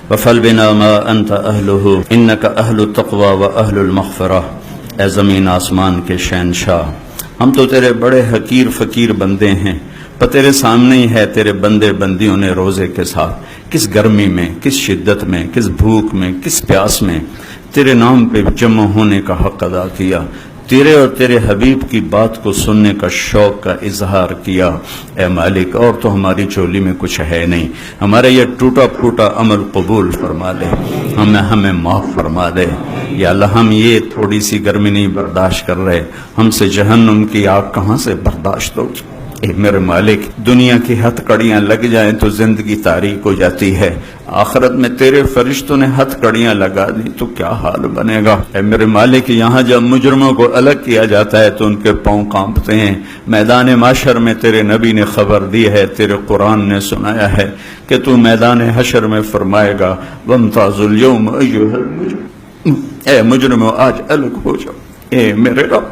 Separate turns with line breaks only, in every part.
وفل بنا ما انت اہلہ انک اہل التقوی و اہل المغفرہ۔ اے زمین آسمان کے شہنشاہ، ہم تو تیرے بڑے حقیر فقیر بندے ہیں، پر تیرے سامنے ہی ہے تیرے بندے بندیوں نے روزے کے ساتھ کس گرمی میں، کس شدت میں، کس بھوک میں، کس پیاس میں تیرے نام پہ جمع ہونے کا حق ادا کیا، تیرے اور تیرے حبیب کی بات کو سننے کا شوق کا اظہار کیا۔ اے مالک، اور تو ہماری چولی میں کچھ ہے نہیں، ہمارا یہ ٹوٹا پھوٹا عمل قبول فرما لے، ہمیں معاف فرما دے۔ یا اللہ، ہم یہ تھوڑی سی گرمی نہیں برداشت کر رہے، ہم سے جہنم کی آگ کہاں سے برداشت ہو۔ اے میرے مالک، دنیا کی ہتھ کڑیاں لگ جائیں تو زندگی تاریک ہو جاتی ہے، آخرت میں تیرے فرشتوں نے ہتھ کڑیاں لگا دی تو کیا حال بنے گا۔ اے میرے مالک، یہاں جب مجرموں کو الگ کیا جاتا ہے تو ان کے پاؤں کانپتے ہیں، میدان محشر میں تیرے نبی نے خبر دی ہے، تیرے قرآن نے سنایا ہے کہ تو میدان حشر میں فرمائے گا وَامْتَازُوا الْيَوْمَ أَيُّهَا الْمُجْرِمُونَ، اے مجرموں آج الگ ہو جاؤ۔ اے میرے رب،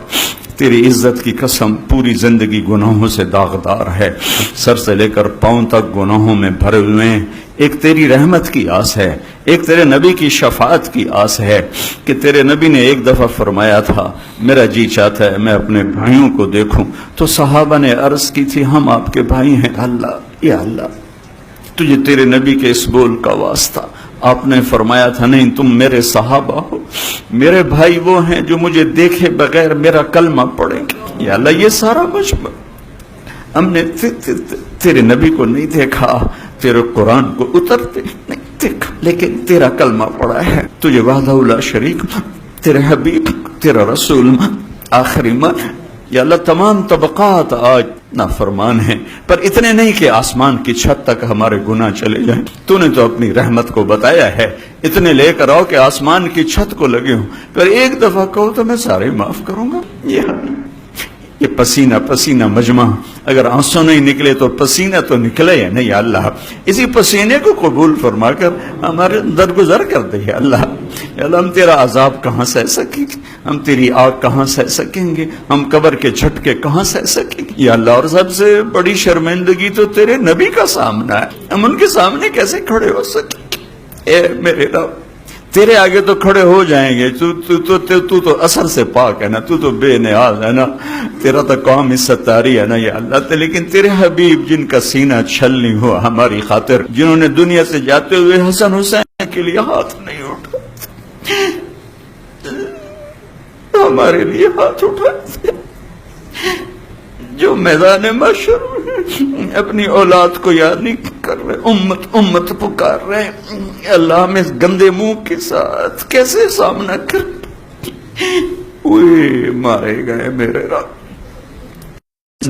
تیری عزت کی قسم، پوری زندگی گناہوں سے داغدار ہے، سر سے لے کر پاؤں تک گناہوں میں بھرے ہوئے ہیں۔ ایک تیری رحمت کی آس ہے، ایک تیرے نبی کی شفاعت کی آس ہے کہ تیرے نبی نے ایک دفعہ فرمایا تھا میرا جی چاہتا ہے میں اپنے بھائیوں کو دیکھوں، تو صحابہ نے عرض کی تھی ہم آپ کے بھائی ہیں۔ اللہ، یا اللہ، تجھے تیرے نبی کے اس بول کا واسطہ، آپ نے فرمایا تھا نہیں تم میرے صحابہ ہو، میرے بھائی وہ ہیں جو مجھے دیکھے بغیر میرا کلمہ پڑھیں گے۔ یا اللہ، یہ سارا مجمع ہم نے تیرے نبی کو نہیں دیکھا، تیرے قرآن کو اترتے نہیں دیکھا، لیکن تیرا کلمہ پڑھا ہے، تجھے وحدہ لا شریک، تیرے حبیب، تیرا رسول آخری من۔ یا اللہ، تمام طبقات آج نافرمان ہیں، پر اتنے نہیں کہ آسمان کی چھت تک ہمارے گناہ چلے جائیں۔ تو نے تو اپنی رحمت کو بتایا ہے، اتنے لے کر آؤ کہ آسمان کی چھت کو لگے ہوں، پر ایک دفعہ کہو تو میں سارے معاف کروں گا۔ یہ پسینہ پسینہ مجمع، اگر آنسو نہیں نکلے تو پسینہ تو نکلے یا نہیں۔ اللہ، اسی پسینے کو قبول فرما کر ہمارے درگزر کر دے۔ اللہ، ہم تیرا عذاب کہاں سہ سکیں گے، ہم تیری آگ کہاں سہ سکیں گے، ہم قبر کے جھٹکے کہاں سہ سکیں گے یا اللہ۔ اور سب سے بڑی شرمندگی تو تیرے نبی کا سامنا ہے، ہم ان کے سامنے کیسے کھڑے ہو سکیں۔ اے میرے رب، تیرے آگے تو کھڑے ہو جائیں گے، تو تو اثر سے پاک ہے نا، تو تو بے نیاز ہے نا، تیرا تو قوم ستاری ہے نا یا اللہ۔ لیکن تیرے حبیب جن کا سینہ چھلنی ہو ہماری خاطر، جنہوں نے دنیا سے جاتے ہوئے حسن حسین کے لیے ہاتھ نہیں اٹھا، ہمارے لیے ہاتھ اٹھاتے، جو میدان محشر اپنی اولاد کو یاد نہیں کر رہے، امت امت پکار رہے ہیں۔ اللہ، ہم اس گندے منہ کے ساتھ کیسے سامنا کر، اوئے مارے گئے میرے رب،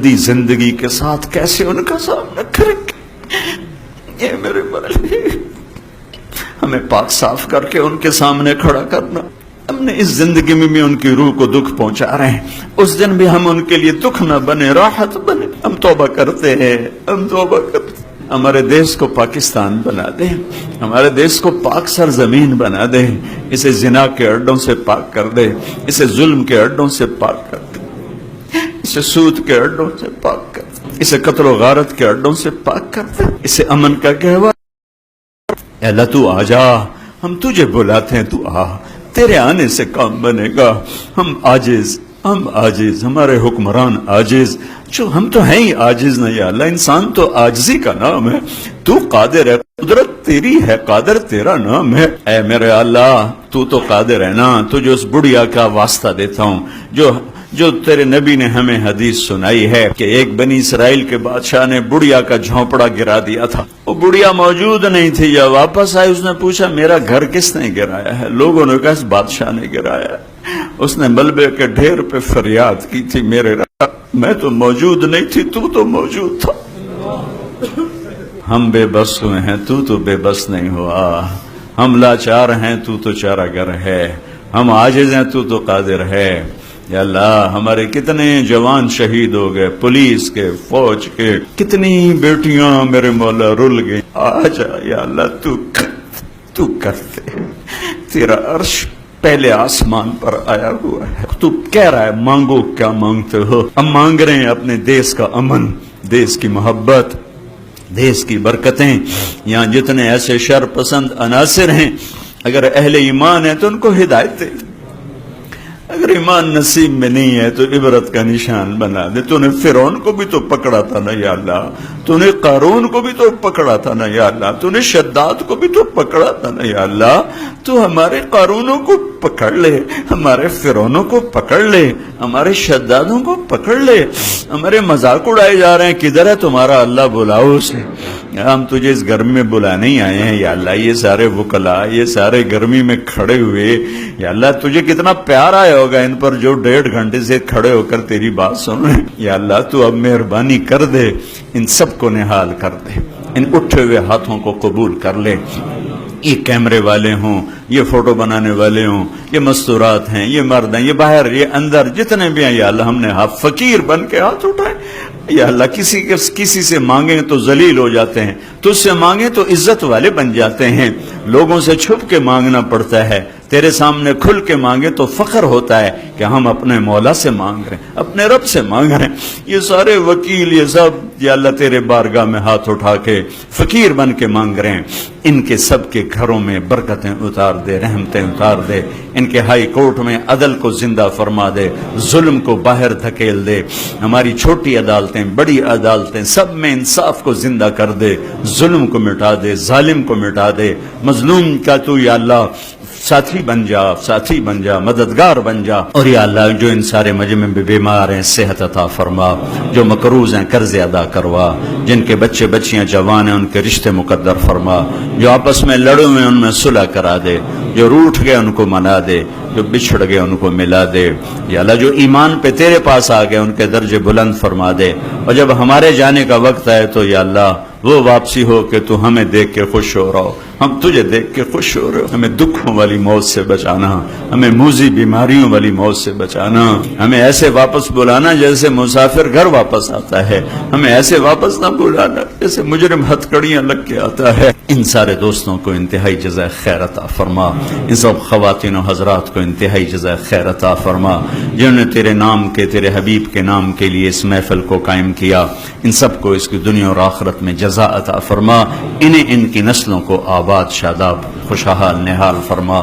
دی زندگی کے ساتھ کیسے ان کا سامنا کریں گے۔ اے میرے مالک، ہمیں پاک صاف کر کے ان کے سامنے کھڑا کرنا۔ ہم نے اس زندگی میں ان کی روح کو دکھ پہنچا رہے ہیں، اس دن بھی ہم ان کے لیے دکھ نہ بنے، راحت بنے۔ ہم توبہ کرتے ہیں، ہم توبہ کرتے ہیں۔ ہمارے دیش کو پاکستان بنا دے، ہمارے دیش کو پاک سرزمین بنا دے، اسے زنا کے اڈوں سے پاک کر دے، اسے ظلم کے اڈوں سے پاک کر دے، اسے سود کے اڈوں سے پاک کر دے، اسے قتل و غارت کے اڈوں سے پاک کر دے، اسے امن کا گہوارہ۔ اے اللہ، تو آ جا، ہم تجھے بلاتے ہیں، تو آ، تیرے آنے سے کام بنے گا۔ ہم عاجز، ہمارے حکمران عاجز، جو ہم تو ہیں ہی عاجز نہ یا اللہ، انسان تو عاجزی کا نام ہے، تو قادر ہے، قدرت تیری ہے، قادر تیرا نام ہے۔ اے میرے اللہ، تو قادر ہے نا، تجھے اس بڑھیا کا واسطہ دیتا ہوں جو تیرے نبی نے ہمیں حدیث سنائی ہے کہ ایک بنی اسرائیل کے بادشاہ نے بڑھیا کا جھونپڑا گرا دیا تھا، وہ بڑھیا موجود نہیں تھی، یا واپس آئی، اس نے پوچھا میرا گھر کس نے گرایا ہے؟ لوگوں نے کہا اس بادشاہ نے گرایا ہے۔ اس نے ملبے کے ڈھیر پہ فریاد کی تھی، میرے رب، میں تو موجود نہیں تھی، تو موجود تھا۔ ہم بے بس ہوئے ہیں، تو بے بس نہیں ہوا، ہم لاچار ہیں، تو چارہ گر ہے، ہم عاجز ہیں، تو قادر ہے۔ یا اللہ، ہمارے کتنے جوان شہید ہو گئے، پولیس کے، فوج کے، کتنی بیٹیاں میرے مولا رل گئی۔ آجا یا اللہ، تو کرتے، تیرا عرش پہلے آسمان پر آیا ہوا ہے، تو کہہ رہا ہے مانگو کیا مانگتے ہو۔ ہم مانگ رہے ہیں اپنے دیش کا امن، دیش کی محبت، دیس کی برکتیں، یہاں جتنے ایسے شر پسند عناصر ہیں اگر اہل ایمان ہیں تو ان کو ہدایت دے، اگر ایمان نصیب میں نہیں ہے تو عبرت کا نشان بنا دے۔ تو نے فرعون کو بھی تو پکڑا تھا نا یا اللہ، تو نے قارون کو بھی تو پکڑا تھا نا یا اللہ، تو نے شداد کو بھی تو پکڑا تھا نا یا اللہ، تو ہمارے قارونوں کو پکڑ لے، ہمارے فرعونوں کو پکڑ لے، ہمارے شدادوں کو پکڑ لے۔ ہمارے مذاق اڑائے جا رہے ہیں، کدھر ہے تمہارا اللہ، بلاؤ اسے۔ ہم تجھے اس گرمی میں بلانے ہی آئے ہیں یا اللہ، یہ سارے وکلا، یہ سارے گرمی میں کھڑے ہوئے، یا اللہ تجھے کتنا پیار آیا ہوگا ان پر جو 1.5 گھنٹے سے کھڑے ہو کر تیری بات سن رہے ہیں۔ یا اللہ تو اب مہربانی کر دے، ان سب کو نحال کر دے، ان اٹھے ہوئے ہاتھوں کو قبول کر لے۔ یہ کیمرے والے ہوں، یہ فوٹو بنانے والے ہوں، یہ مستورات ہیں، یہ مرد ہیں، یہ باہر، یہ اندر، جتنے بھی ہیں یا اللہ، ہم نے فقیر بن کے ہاتھ اٹھائے یا اللہ۔ کسی سے مانگیں تو ذلیل ہو جاتے ہیں، تجھ سے مانگیں تو عزت والے بن جاتے ہیں۔ لوگوں سے چھپ کے مانگنا پڑتا ہے، تیرے سامنے کھل کے مانگے تو فخر ہوتا ہے کہ ہم اپنے مولا سے مانگ رہے ہیں، اپنے رب سے مانگ رہے ہیں۔ یہ سارے وکیل، یہ سب یا اللہ تیرے بارگاہ میں ہاتھ اٹھا کے فقیر بن کے مانگ رہے ہیں۔ ان کے سب کے گھروں میں برکتیں اتار دے، رحمتیں اتار دے، ان کے ہائی کورٹ میں عدل کو زندہ فرما دے، ظلم کو باہر دھکیل دے۔ ہماری چھوٹی عدالتیں، بڑی عدالتیں، سب میں انصاف کو زندہ کر دے، ظلم کو مٹا دے، ظالم کو مٹا دے۔ مظلوم کا تو یا اللہ ساتھی بن جا، ساتھی بن جا، مددگار بن جا۔ اور یا اللہ جو ان سارے مجمع میں بیمار ہیں صحت عطا فرما، جو مقروض ہیں قرض ادا کروا، جن کے بچے بچیاں جوان ہیں ان کے رشتے مقدر فرما، جو آپس میں لڑے ہوئے ان میں صلح کرا دے، جو روٹھ گئے ان کو منا دے، جو بچھڑ گئے ان کو ملا دے۔ یا اللہ جو ایمان پہ تیرے پاس آ گئے ان کے درجے بلند فرما دے، اور جب ہمارے جانے کا وقت آئے تو یا اللہ وہ واپسی ہو کہ تو ہمیں دیکھ کے خوش ہو رہا ہو، ہم تجھے دیکھ کے خوش ہو رہے ہو۔ ہمیں دکھوں والی موت سے بچانا، ہمیں موذی بیماریوں والی موت سے بچانا، ہمیں ایسے واپس بلانا جیسے مسافر گھر واپس آتا ہے، ہمیں ایسے واپس نہ بلانا جیسے مجرم ہتھکڑیاں لگ کے آتا ہے۔ ان سارے دوستوں کو انتہائی جزائے خیر عطا فرما، ان سب خواتین و حضرات کو انتہائی جزائے خیر عطا فرما جنہوں نے تیرے نام کے، تیرے حبیب کے نام کے لیے اس محفل کو قائم کیا۔ ان سب کو اس کی دنیا اور آخرت میں جزا عطا فرما، انہیں ان کی نسلوں کو آباد، شاداب، خوشحال، نہال فرما۔